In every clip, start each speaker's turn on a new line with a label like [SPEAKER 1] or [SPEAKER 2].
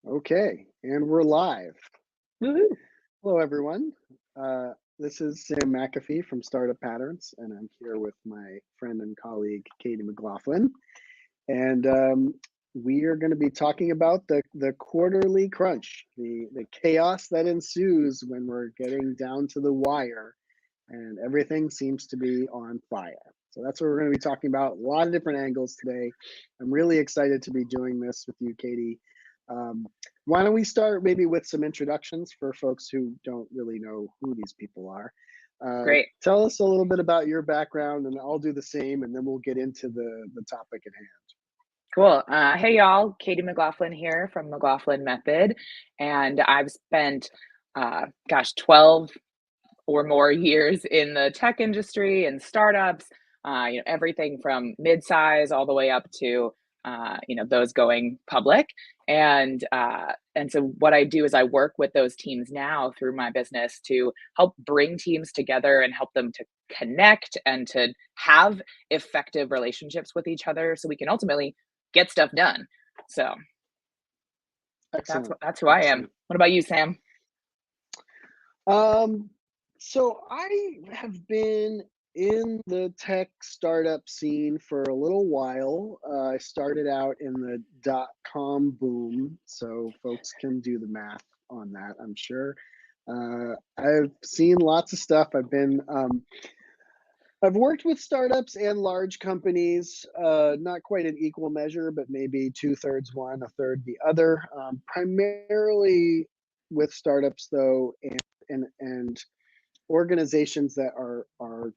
[SPEAKER 1] Okay, and we're live.
[SPEAKER 2] Woohoo.
[SPEAKER 1] Hello, everyone. This is Sam McAfee from Startup Patterns, and I'm here with my friend and colleague, Katie McLaughlin. And we are going to be talking about the quarterly crunch, the chaos that ensues when we're getting down to the wire and everything seems to be on fire. So that's what we're going to be talking about. A lot of different angles today. I'm really excited to be doing this with you, Katie. Um, why don't we start maybe with some introductions for folks who don't really know who these people are?
[SPEAKER 2] Great.
[SPEAKER 1] Tell us a little bit about your background, and I'll do the same, and then we'll get into the topic at hand.
[SPEAKER 2] Cool. Hey, y'all. Katie McLaughlin here from McLaughlin Method. And I've spent, 12 or more years in the tech industry and startups, everything from mid-size all the way up to, those going public. And so what I do is I work with those teams now through my business to help bring teams together and help them to connect and to have effective relationships with each other so we can ultimately get stuff done. So
[SPEAKER 1] Excellent,
[SPEAKER 2] that's who I am.
[SPEAKER 1] excellent.
[SPEAKER 2] What about you, Sam?
[SPEAKER 1] Um, so I have been in the tech startup scene for a little while. I started out in the .com boom, so folks can do the math on that, I'm sure. I've seen lots of stuff. I've worked with startups and large companies, not quite in equal measure, but maybe two-thirds one, a third the other. Primarily with startups though, and organizations that are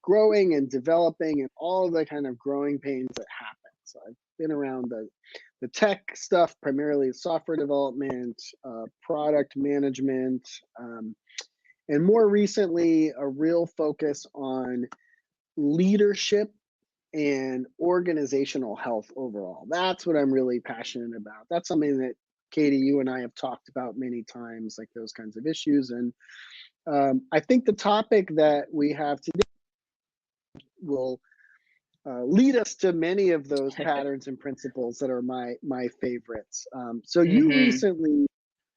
[SPEAKER 1] growing and developing and all the kind of growing pains that happen. So I've been around the tech stuff, primarily software development, product management, and more recently, a real focus on leadership and organizational health overall. That's what I'm really passionate about. That's something that Katie, you and I have talked about many times, like those kinds of issues. And I think the topic that we have today will lead us to many of those patterns and principles that are my favorites. So you
[SPEAKER 2] Hmm.
[SPEAKER 1] recently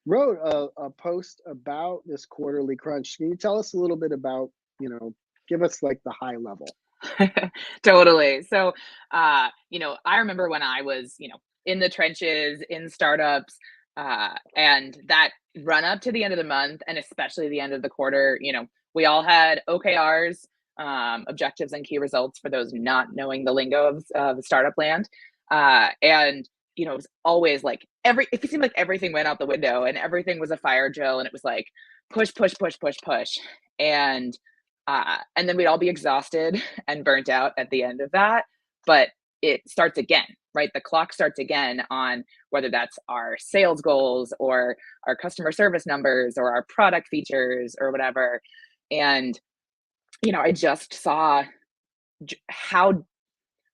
[SPEAKER 1] wrote a post about this quarterly crunch. Can you tell us a little bit about, give us like the high level?
[SPEAKER 2] Totally. So, I remember when I was, in the trenches, in startups, and that run up to the end of the month, and especially the end of the quarter, we all had OKRs, objectives and key results for those not knowing the lingo of startup land. And, it was always like it seemed like everything went out the window and everything was a fire drill. And it was like push, push, push, push, push. And then we'd all be exhausted and burnt out at the end of that. But it starts again, right? The clock starts again on whether that's our sales goals or our customer service numbers or our product features or whatever. And, I just saw how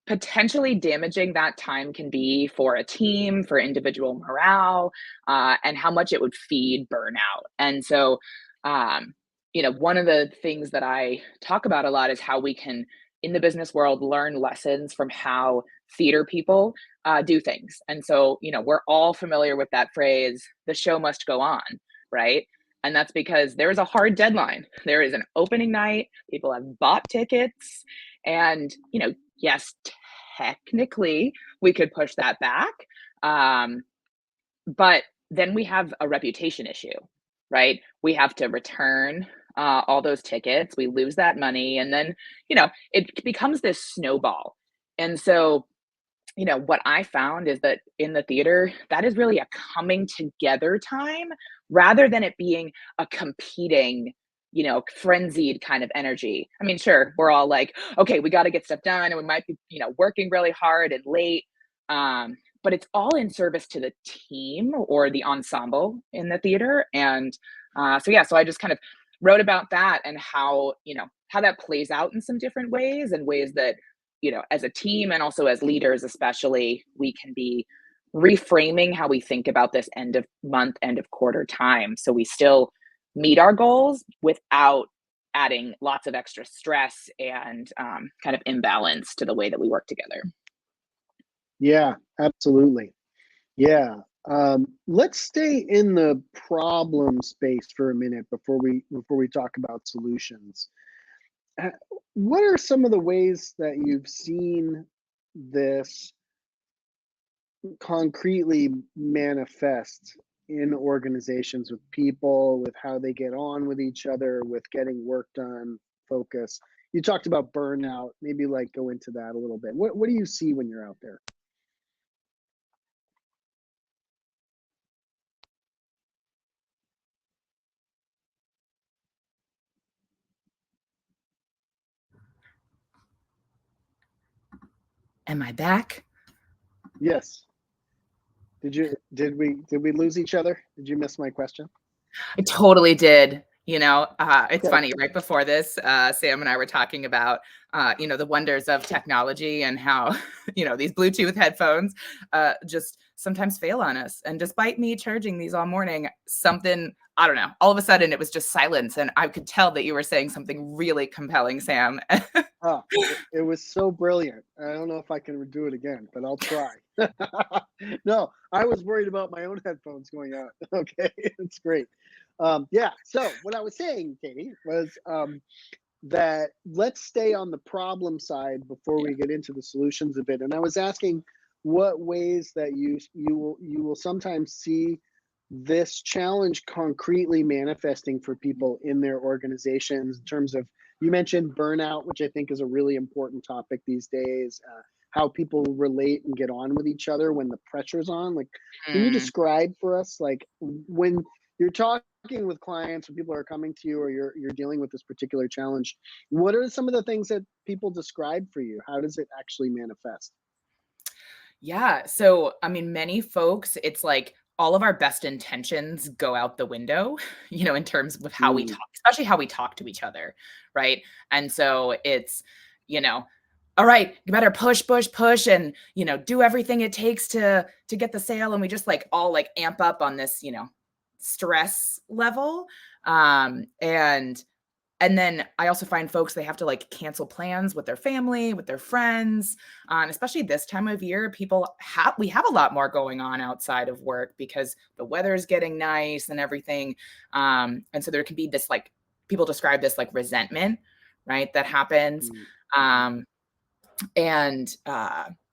[SPEAKER 2] potentially damaging that time can be for a team, for individual morale, and how much it would feed burnout. And so, one of the things that I talk about a lot is how we can, in the business world, learn lessons from how theater people do things. And so, we're all familiar with that phrase, the show must go on, right? And that's because there is a hard deadline. There is an opening night, people have bought tickets, and, yes, technically we could push that back. Um, but then we have a reputation issue, right? We have to return all those tickets, we lose that money, and then, it becomes this snowball. And so, what I found is that in the theater, that is really a coming together time rather than it being a competing, frenzied kind of energy. I mean, sure, we're all like, okay, we got to get stuff done and we might be, working really hard and late. But it's all in service to the team or the ensemble in the theater. And so I just kind of wrote about that and how, how that plays out in some different ways and ways that as a team and also as leaders, especially, we can be reframing how we think about this end of month, end of quarter time. So we still meet our goals without adding lots of extra stress and kind of imbalance to the way that we work together.
[SPEAKER 1] Yeah, absolutely. Yeah. Let's stay in the problem space for a minute before we talk about solutions. Uh, What are some of the ways that you've seen this concretely manifest in organizations with people, with how they get on with each other, with getting work done, focus? You talked about burnout. Maybe like go into that a little bit. What do you see when you're out there?
[SPEAKER 2] Am I back?
[SPEAKER 1] Yes. Did we lose each other? Did you miss my question?
[SPEAKER 2] I totally did. It's
[SPEAKER 1] Okay.
[SPEAKER 2] funny. Right before this, Sam and I were talking about, the wonders of technology and how, these Bluetooth headphones just sometimes fail on us. And despite me charging these all morning, something, I don't know, all of a sudden it was just silence. And I could tell that you were saying something really compelling, Sam.
[SPEAKER 1] It was so brilliant. I don't know if I can do it again, but I'll try. No, I was worried about my own headphones going out. Okay, it's great. Yeah. So what I was saying, Katie, was that let's stay on the problem side before
[SPEAKER 2] Yeah.
[SPEAKER 1] we get into the solutions a bit. And I was asking what ways that you will sometimes see this challenge concretely manifesting for people in their organizations in terms of, you mentioned burnout, which I think is a really important topic these days. How people relate and get on with each other when the pressure's on. Like, can you
[SPEAKER 2] Mm.
[SPEAKER 1] describe for us, like, when you're talking with clients or people are coming to you, or you're dealing with this particular challenge, what are some of the things that people describe for you? How does it actually manifest?
[SPEAKER 2] Yeah. So, I mean, many folks, it's like all of our best intentions go out the window, in terms of how we
[SPEAKER 1] Mm,
[SPEAKER 2] talk, especially how we talk to each other. Right. And so it's, you know, all right, you better push, push, push, and do everything it takes to get the sale. And we just like all like amp up on this, stress level. And then I also find folks, they have to like cancel plans with their family, with their friends. And especially this time of year, we have a lot more going on outside of work because the weather is getting nice and everything. And so there can be this like, people describe this like resentment, right? That happens.
[SPEAKER 1] mm, mhm,
[SPEAKER 2] Um, and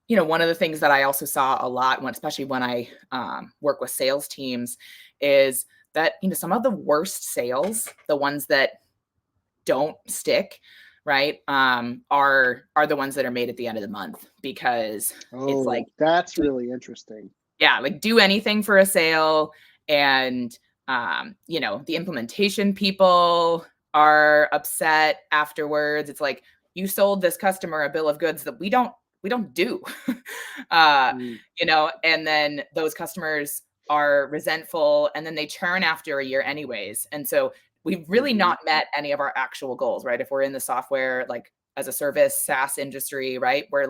[SPEAKER 2] one of the things that I also saw a lot especially when I work with sales teams, is that some of the worst sales, the ones that don't stick, right, are the ones that are made at the end of the month, because it's like,
[SPEAKER 1] oh, that's really interesting.
[SPEAKER 2] yeah, like do anything for a sale. And the implementation people are upset afterwards. It's like, you sold this customer a bill of goods that we don't do. uh
[SPEAKER 1] Mm,
[SPEAKER 2] and then those customers are resentful, and then they churn after a year anyways. And so we've really
[SPEAKER 1] mhm.
[SPEAKER 2] not met any of our actual goals, right? If we're in the software, like as a service SaaS industry, right? We're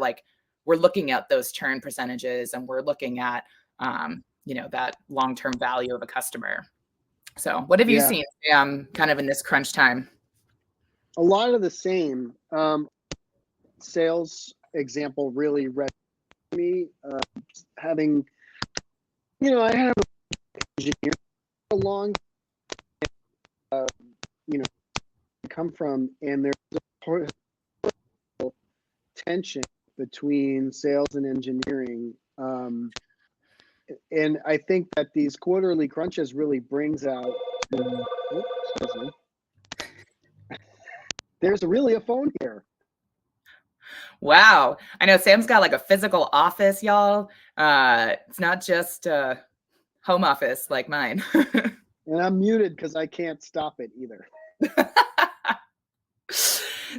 [SPEAKER 2] looking at those churn percentages, and we're looking at that long-term value of a customer. So what have you
[SPEAKER 1] Yeah,
[SPEAKER 2] seen, kind of in this crunch time?
[SPEAKER 1] a lot of the same. Sales example really read me. Having, I have an engineer a long, uh, you know, come from, and there's a tension between sales and engineering. And I think that these quarterly crunches really brings out. Oops, excuse me. There's really a phone here,
[SPEAKER 2] Wow. I know Sam's got like a physical office, y'all. It's not just home office like mine.
[SPEAKER 1] and I'm muted because I can't stop it either.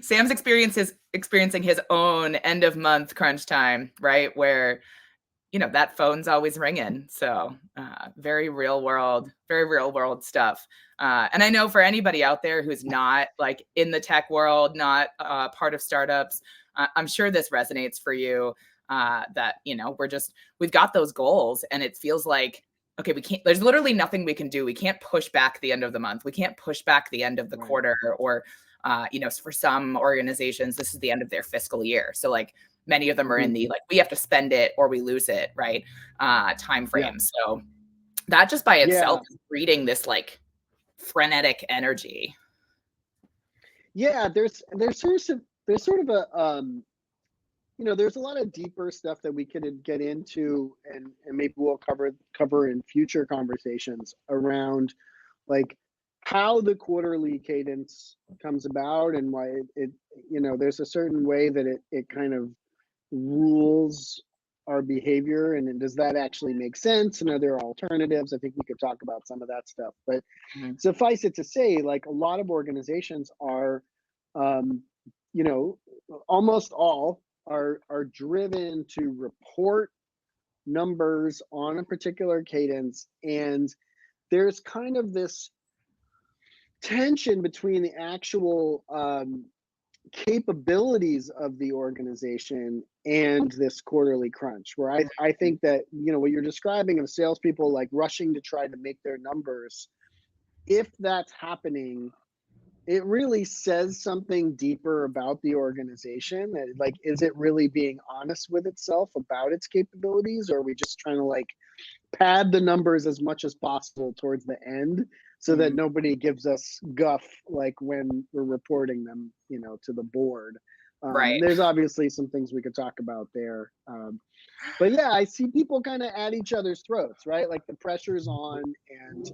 [SPEAKER 2] Sam's experiencing his own end of month crunch time, right? Where that phone's always ringing. So very real world stuff. And I know for anybody out there who's not like in the tech world, not part of startups, I'm sure this resonates for you. That we've got those goals, and it feels like, okay, we can't. There's literally nothing we can do. We can't push back the end of the month. We can't push back the end of the
[SPEAKER 1] Right.
[SPEAKER 2] quarter, or for some organizations, this is the end of their fiscal year. So like, many of them are in the like, we have to spend it or we lose it, right? Time frame. So that just by itself is breeding this like frenetic energy.
[SPEAKER 1] Yeah, there's sort of a there's a lot of deeper stuff that we could get into, and maybe we'll cover in future conversations around like how the quarterly cadence comes about and why it there's a certain way that it kind of rules our behavior, and does that actually make sense, and are there alternatives? I think we could talk about some of that stuff, but suffice it to say, like a lot of organizations are um, almost all are driven to report numbers on a particular cadence, and there's kind of this tension between the actual capabilities of the organization and this quarterly crunch, where I think that what you're describing of salespeople like rushing to try to make their numbers, if that's happening, it really says something deeper about the organization. Like, is it really being honest with itself about its capabilities, or are we just trying to like pad the numbers as much as possible towards the end so that nobody gives us guff like when we're reporting them to the board?
[SPEAKER 2] Right.
[SPEAKER 1] There's obviously some things we could talk about there, but yeah, I see people kind of at each other's throats, right? Like the pressure's on, and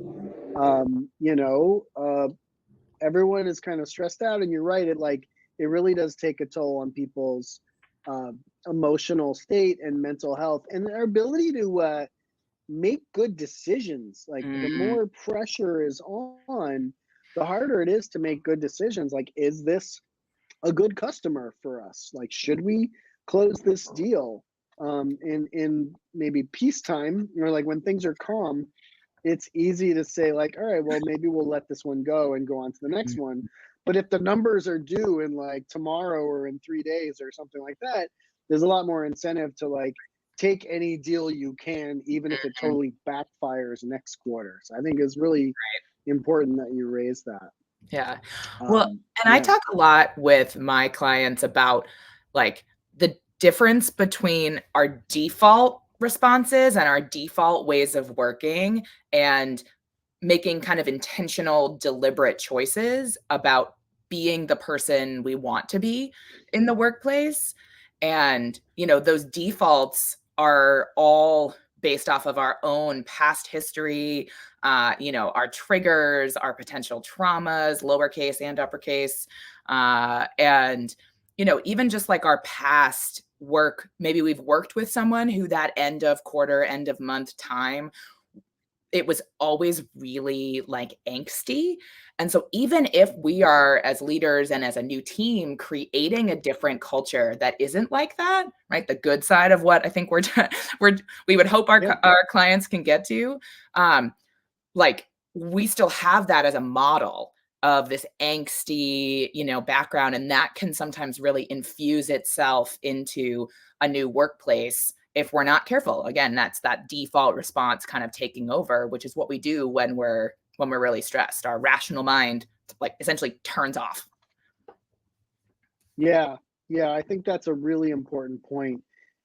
[SPEAKER 1] everyone is kind of stressed out, and you're right, it really does take a toll on people's emotional state and mental health and their ability to make good decisions. Like the more pressure is on, the harder it is to make good decisions. Like, is this a good customer for us? Like, should we close this deal? In maybe peacetime, or like when things are calm, it's easy to say like, all right, well, maybe we'll let this one go and go on to the next one. But if the numbers are due in like tomorrow or in 3 days or something like that, there's a lot more incentive to like take any deal you can, even if it totally backfires next quarter. So I think it's really important that you raise that.
[SPEAKER 2] Yeah. Well, and I talk a lot with my clients about like the difference between our default responses and our default ways of working, and making kind of intentional, deliberate choices about being the person we want to be in the workplace. And, those defaults are all based off of our own past history, our triggers, our potential traumas, lowercase and uppercase. And, even just like our past work, maybe we've worked with someone who that end of quarter, end of month time, it was always really like angsty. And so even if we are as leaders and as a new team creating a different culture that isn't like that, right? The good side of what I think we would hope our clients can get to, like we still have that as a model of this angsty, background. And that can sometimes really infuse itself into a new workplace if we're not careful. Again, that's that default response kind of taking over, which is what we do when we're really stressed. Our rational mind like essentially turns off.
[SPEAKER 1] Yeah, I think that's a really important point.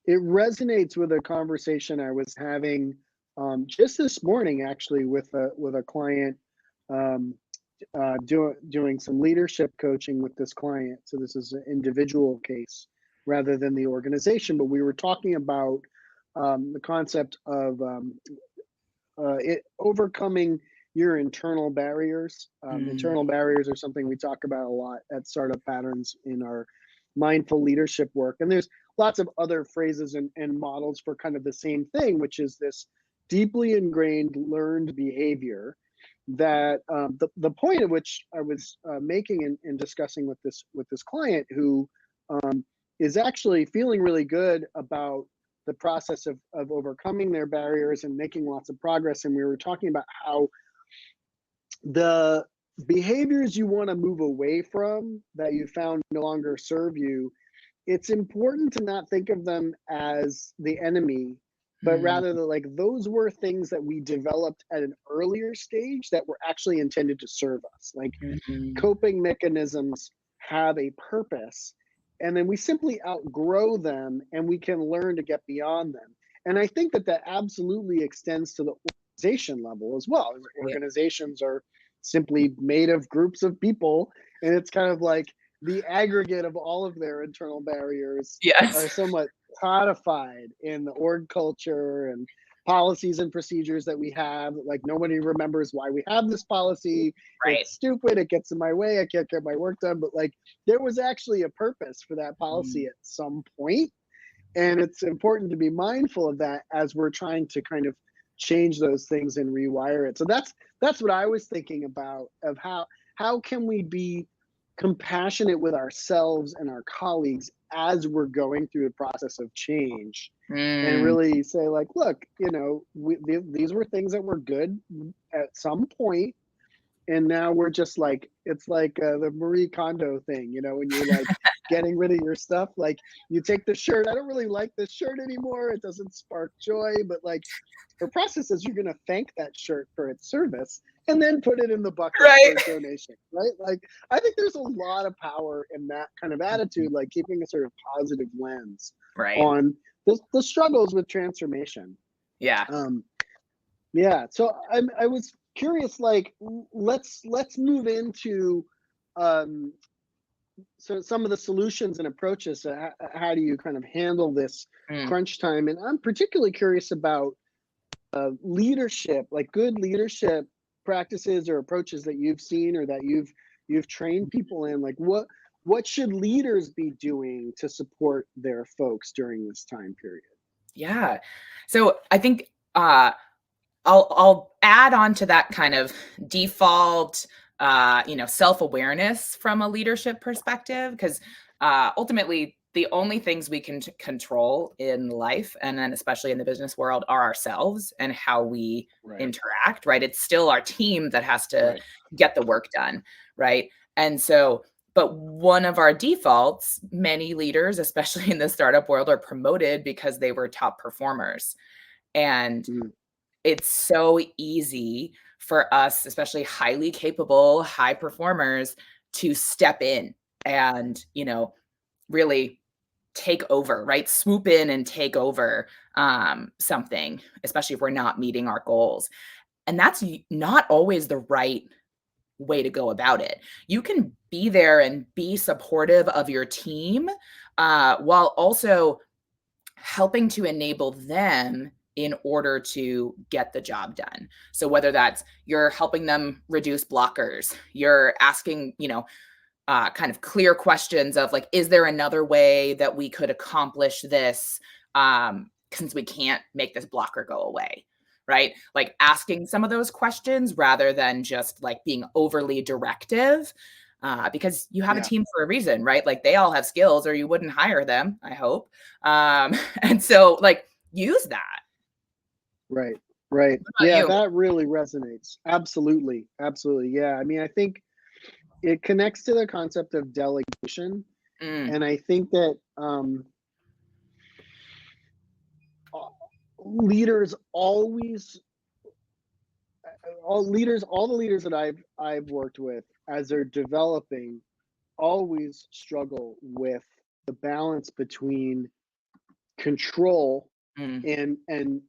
[SPEAKER 1] It resonates with a conversation I was having just this morning, actually, with a client, doing some leadership coaching with this client. So this is an individual case rather than the organization, but we were talking about the concept of overcoming your internal barriers. Internal barriers are something we talk about a lot at Startup Patterns in our mindful leadership work. And there's lots of other phrases and models for kind of the same thing, which is this deeply ingrained learned behavior that the point at which I was making and discussing with this client who is actually feeling really good about the process of overcoming their barriers and making lots of progress. And we were talking about how the behaviors you want to move away from that you found no longer serve you, it's important to not think of them as the enemy, but rather that like those were things that we developed at an earlier stage that were actually intended to serve us. Like coping mechanisms have a purpose, and then we simply outgrow them and we can learn to get beyond them. And I think that that absolutely extends to the organization level as well.
[SPEAKER 2] Right.
[SPEAKER 1] Organizations are simply made of groups of people, and it's kind of like the aggregate of all of their internal barriers
[SPEAKER 2] Yes.
[SPEAKER 1] are somewhat codified in the org culture and policies and procedures that we have. Like nobody remembers why we have this policy.
[SPEAKER 2] Right.
[SPEAKER 1] It's stupid. It gets in my way. I can't get my work done. But like there was actually a purpose for that policy at some point, and it's important to be mindful of that as we're trying to kind of change those things and rewire it. So that's what I was thinking about, of how can we be compassionate with ourselves and our colleagues as we're going through the process of change, and
[SPEAKER 2] Mm,
[SPEAKER 1] really say like, look, these were things that were good at some point, and now we're just like, it's like the Marie Kondo thing, when you're like getting rid of your stuff, like you take the shirt, I don't really like this shirt anymore, it doesn't spark joy, but like the process is you're going to thank that shirt for its service and then put it in the bucket
[SPEAKER 2] right.
[SPEAKER 1] for donation, right? Like I think there's a lot of power in that kind of attitude, like keeping a sort of positive lens
[SPEAKER 2] Right.
[SPEAKER 1] on the struggles with transformation.
[SPEAKER 2] Yeah.
[SPEAKER 1] um yeah, so I was curious, like let's move into um so some of the solutions and approaches. How do you kind of handle this
[SPEAKER 2] Mm,
[SPEAKER 1] crunch time? And I'm particularly curious about leadership, like good leadership practices or approaches that you've seen or that you've trained people in. Like what should leaders be doing to support their folks during this time period?
[SPEAKER 2] yeah. So I think I'll add on to that kind of default, self-awareness from a leadership perspective, because ultimately the only things we can control in life, and then especially in the business world, are ourselves and how we
[SPEAKER 1] Right,
[SPEAKER 2] interact, right? It's still our team that has to
[SPEAKER 1] right,
[SPEAKER 2] get the work done, right? And so, but one of our defaults, many leaders, especially in the startup world, are promoted because they were top performers. And
[SPEAKER 1] mm,
[SPEAKER 2] it's so easy for us, especially highly capable, high performers, to step in and, really take over, right? Swoop in and take over something, especially if we're not meeting our goals. And that's not always the right way to go about it. You can be there and be supportive of your team while also helping to enable them in order to get the job done. So whether that's you're helping them reduce blockers, you're asking, kind of clear questions of like, is there another way that we could accomplish this since we can't make this blocker go away? Right? Like asking some of those questions rather than just like being overly directive, because you have a
[SPEAKER 1] yeah,
[SPEAKER 2] team for a reason, right? Like they all have skills or you wouldn't hire them, I hope. And so, like, use that.
[SPEAKER 1] right, right.
[SPEAKER 2] What about
[SPEAKER 1] Yeah,
[SPEAKER 2] you?
[SPEAKER 1] that really resonates. Absolutely, absolutely. Yeah, I mean, I think it connects to the concept of delegation,
[SPEAKER 2] Mm,
[SPEAKER 1] and I think that leaders always all the leaders that I've worked with, as they're developing, always struggle with the balance between control
[SPEAKER 2] mm,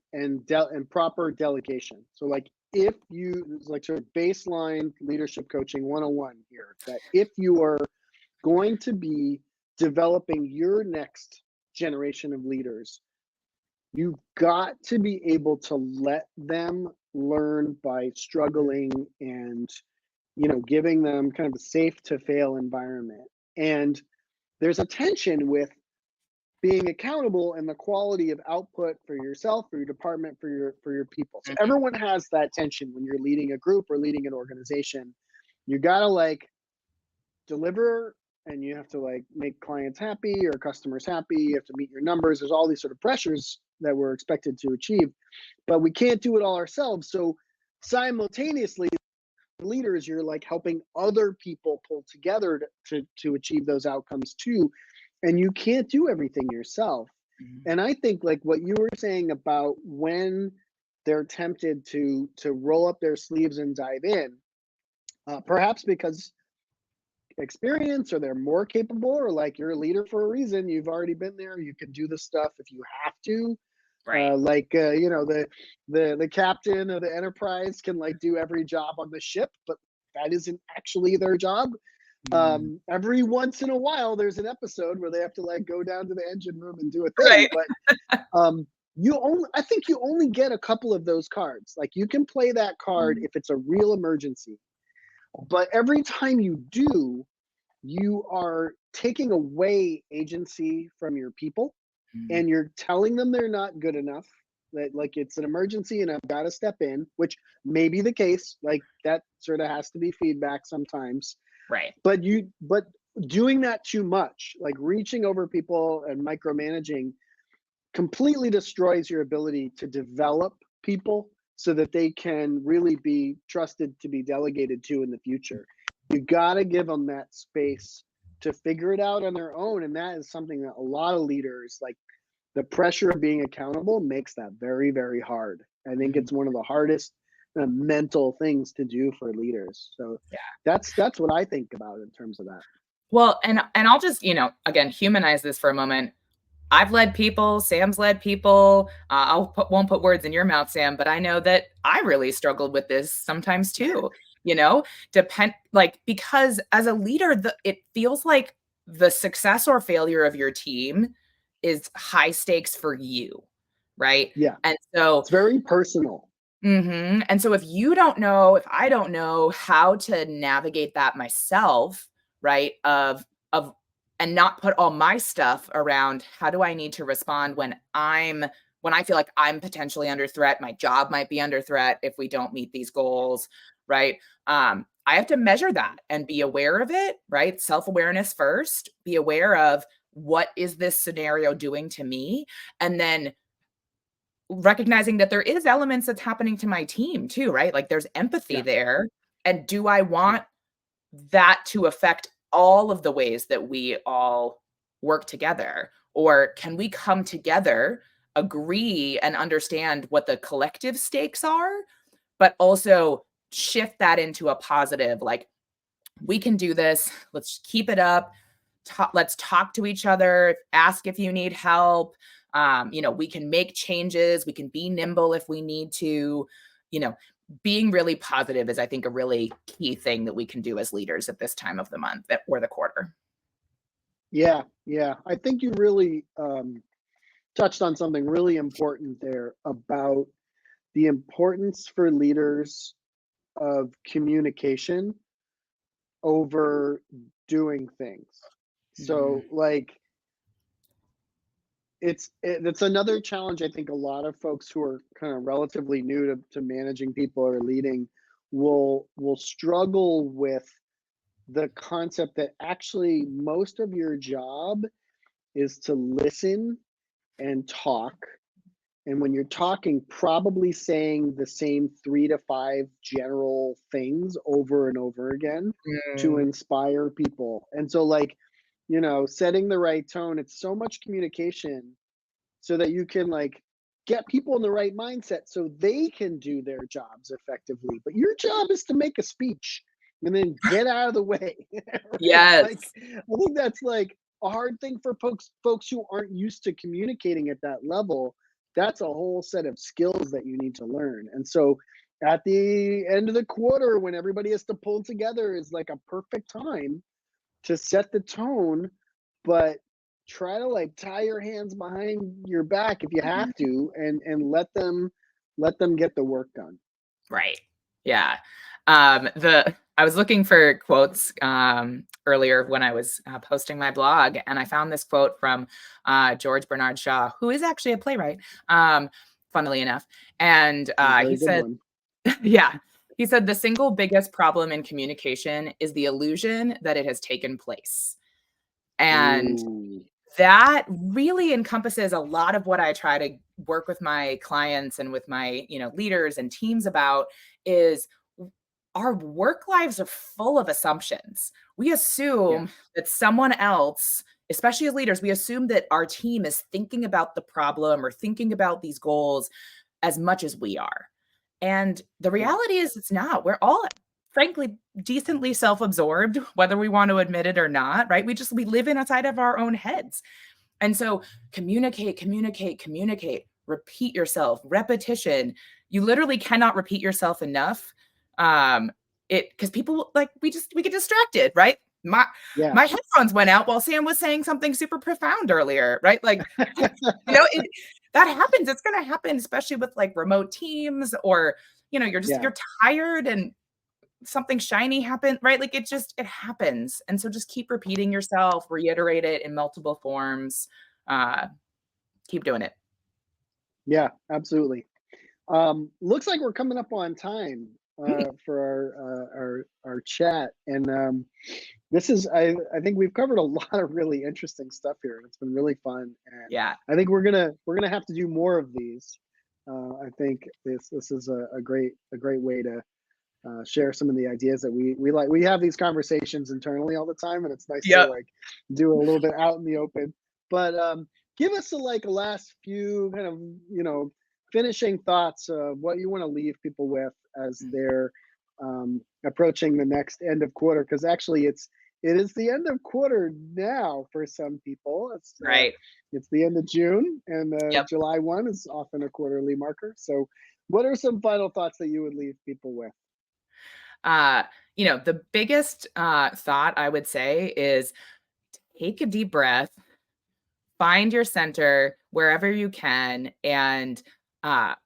[SPEAKER 1] and proper delegation. So like if you, it's like sort of baseline leadership coaching 101 here, that if you are going to be developing your next generation of leaders, you've got to be able to let them learn by struggling, and giving them kind of a safe to fail environment. And there's a tension with being accountable and the quality of output for yourself, for your department, for your people. So
[SPEAKER 2] mhm,
[SPEAKER 1] everyone has that tension when you're leading a group or leading an organization. You got to like deliver, and you have to like make clients happy or customers happy. You have to meet your numbers. There's all these sort of pressures that we're expected to achieve, but we can't do it all ourselves. So simultaneously, leaders, you're like helping other people pull together to achieve those outcomes too, and you can't do everything yourself.
[SPEAKER 2] mhm,
[SPEAKER 1] And I think like what you were saying about when they're tempted to roll up their sleeves and dive in, perhaps because experience or they're more capable, or like you're a leader for a reason. You've already been there. You can do the stuff if you have to.
[SPEAKER 2] Right.
[SPEAKER 1] You know, the captain of the Enterprise can like do every job on the ship, but that isn't actually their job. Every once in a while, there's an episode where they have to like go down to the engine room and do a thing,
[SPEAKER 2] Right.
[SPEAKER 1] but I think you only get a couple of those cards. Like you can play that card if it's a real emergency, but every time you do, you are taking away agency from your people and you're telling them they're not good enough, that like it's an emergency and I've got to step in, which may be the case. Like that sort of has to be feedback sometimes.
[SPEAKER 2] Right.
[SPEAKER 1] But doing that too much, like reaching over people and micromanaging, completely destroys your ability to develop people so that they can really be trusted to be delegated to in the future. You got to give them that space to figure it out on their own. And that is something that a lot of leaders, like the pressure of being accountable, makes that very, very hard. I think it's one of the hardest mental things to do for leaders. So
[SPEAKER 2] Yeah.
[SPEAKER 1] that's what I think about in terms of that.
[SPEAKER 2] Well, and I'll just, again, humanize this for a moment. I've led people, Sam's led people. Won't put words in your mouth, Sam, but I know that I really struggled with this sometimes too. Because as a leader, it feels like the success or failure of your team is high stakes for you, right?
[SPEAKER 1] Yeah.
[SPEAKER 2] And so
[SPEAKER 1] it's very personal.
[SPEAKER 2] And so if I don't know how to navigate that myself, right? And not put all my stuff around how do I need to respond when I feel like I'm potentially under threat, my job might be under threat if we don't meet these goals, right? I have to measure that and be aware of it, right? Self-awareness first, be aware of what is this scenario doing to me? And then recognizing that there is elements that's happening to my team too, right? Like there's empathy there. And do I want that to affect all of the ways that we all work together? Or can we come together, agree, and understand what the collective stakes are, but also shift that into a positive, like, we can do this. Let's keep it up. Let's talk to each other, ask if you need help. We can make changes. We can be nimble if we need to. Being really positive is, I think, a really key thing that we can do as leaders at this time of the month or the quarter.
[SPEAKER 1] Yeah. I think you really touched on something really important there about the importance for leaders of communication over doing things. So like it's another challenge I think a lot of folks who are kind of relatively new to managing people or leading will struggle with the concept that actually most of your job is to listen and talk. And when you're talking, probably saying the same 3 to 5 general things over and over again to inspire people. And so like, setting the right tone, it's so much communication so that you can like get people in the right mindset so they can do their jobs effectively. But your job is to make a speech and then get out of the way. Right?
[SPEAKER 2] Yes.
[SPEAKER 1] Like, I think that's like a hard thing for folks who aren't used to communicating at that level. That's a whole set of skills that you need to learn. And so at the end of the quarter, when everybody has to pull together, is like a perfect time to set the tone, but try to like tie your hands behind your back if you have to, and let them get the work done.
[SPEAKER 2] Right. Yeah. I was looking for quotes earlier when I was posting my blog, and I found this quote from George Bernard Shaw, who is actually a playwright, funnily enough. And he said, he said, the single biggest problem in communication is the illusion that it has taken place. And that really encompasses a lot of what I try to work with my clients and with my, leaders and teams about. Is our work lives are full of assumptions. We assume that someone else, especially as leaders, we assume that our team is thinking about the problem or thinking about these goals as much as we are. And the reality is it's not. We're all
[SPEAKER 3] frankly decently self-absorbed, whether we want to admit it or not, right? We live inside of our own heads. And so communicate, communicate, communicate, repeat yourself, repetition. You literally cannot repeat yourself enough. It because people like we get distracted, right? My
[SPEAKER 1] Yeah.
[SPEAKER 3] my headphones went out while Sam was saying something super profound earlier, right? Like, that happens. It's gonna happen, especially with like remote teams, or you're tired and something shiny happened, right? Like it happens. And so just keep repeating yourself, reiterate it in multiple forms. Keep doing it.
[SPEAKER 1] Yeah, absolutely. Looks like we're coming up on time for our chat, and this is I think we've covered a lot of really interesting stuff here. It's been really fun, and
[SPEAKER 3] Yeah.
[SPEAKER 1] I think we're gonna have to do more of these. I think this is a great way to share some of the ideas that we like. We have these conversations internally all the time, and it's nice to
[SPEAKER 3] Yep.
[SPEAKER 1] like do a little bit out in the open. But give us a last few kind of finishing thoughts of what you want to leave people with as they're approaching the next end of quarter, because actually it is the end of quarter now for some people. It's
[SPEAKER 3] Right.
[SPEAKER 1] it's the end of June, and
[SPEAKER 3] Yep.
[SPEAKER 1] July 1 is often a quarterly marker. So what are some final thoughts that you would leave people with?
[SPEAKER 3] The biggest thought I would say is take a deep breath, find your center wherever you can, and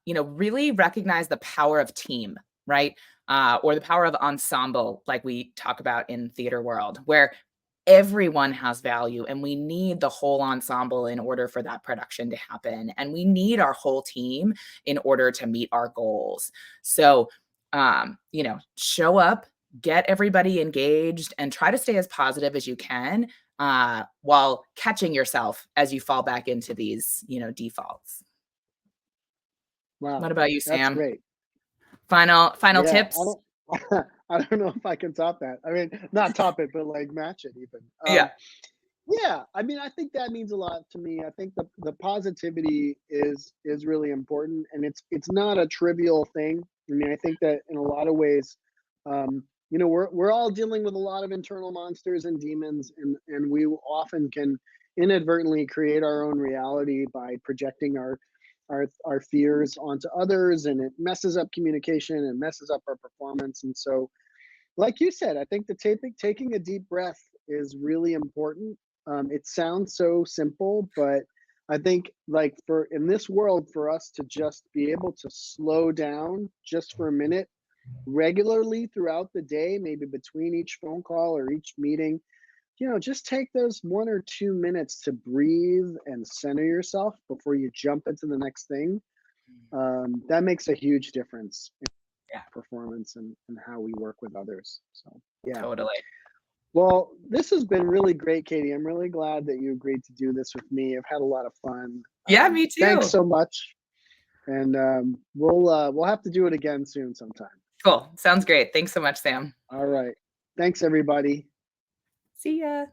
[SPEAKER 3] really recognize the power of team, right? Or the power of ensemble, like we talk about in theater world, where everyone has value and we need the whole ensemble in order for that production to happen. And we need our whole team in order to meet our goals. So, show up, get everybody engaged, and try to stay as positive as you can while catching yourself as you fall back into these, defaults.
[SPEAKER 1] Wow,
[SPEAKER 3] What about you,
[SPEAKER 1] that's
[SPEAKER 3] Sam?
[SPEAKER 1] great.
[SPEAKER 3] Final
[SPEAKER 1] Yeah,
[SPEAKER 3] tips?
[SPEAKER 1] I don't know if I can top that. I mean, not top it, but like match it even.
[SPEAKER 3] Yeah.
[SPEAKER 1] Yeah, I mean, I think that means a lot to me. I think the positivity is really important, and it's not a trivial thing. I mean, I think that in a lot of ways, we're all dealing with a lot of internal monsters and demons, and we often can inadvertently create our own reality by projecting our fears onto others, and it messes up communication and messes up our performance. And so, like you said, I think the taking a deep breath is really important. It sounds so simple, but I think like for in this world, for us to just be able to slow down just for a minute regularly throughout the day, maybe between each phone call or each meeting, just take those 1 or 2 minutes to breathe and center yourself before you jump into the next thing. That makes a huge difference in
[SPEAKER 3] Yeah.
[SPEAKER 1] performance and how we work with others. So, yeah.
[SPEAKER 3] Totally.
[SPEAKER 1] Well, this has been really great, Katie. I'm really glad that you agreed to do this with me. I've had a lot of fun.
[SPEAKER 3] Yeah, me too.
[SPEAKER 1] Thanks so much. And we'll have to do it again soon sometime.
[SPEAKER 3] Cool. Sounds great. Thanks so much, Sam.
[SPEAKER 1] All right. Thanks, everybody.
[SPEAKER 3] See ya.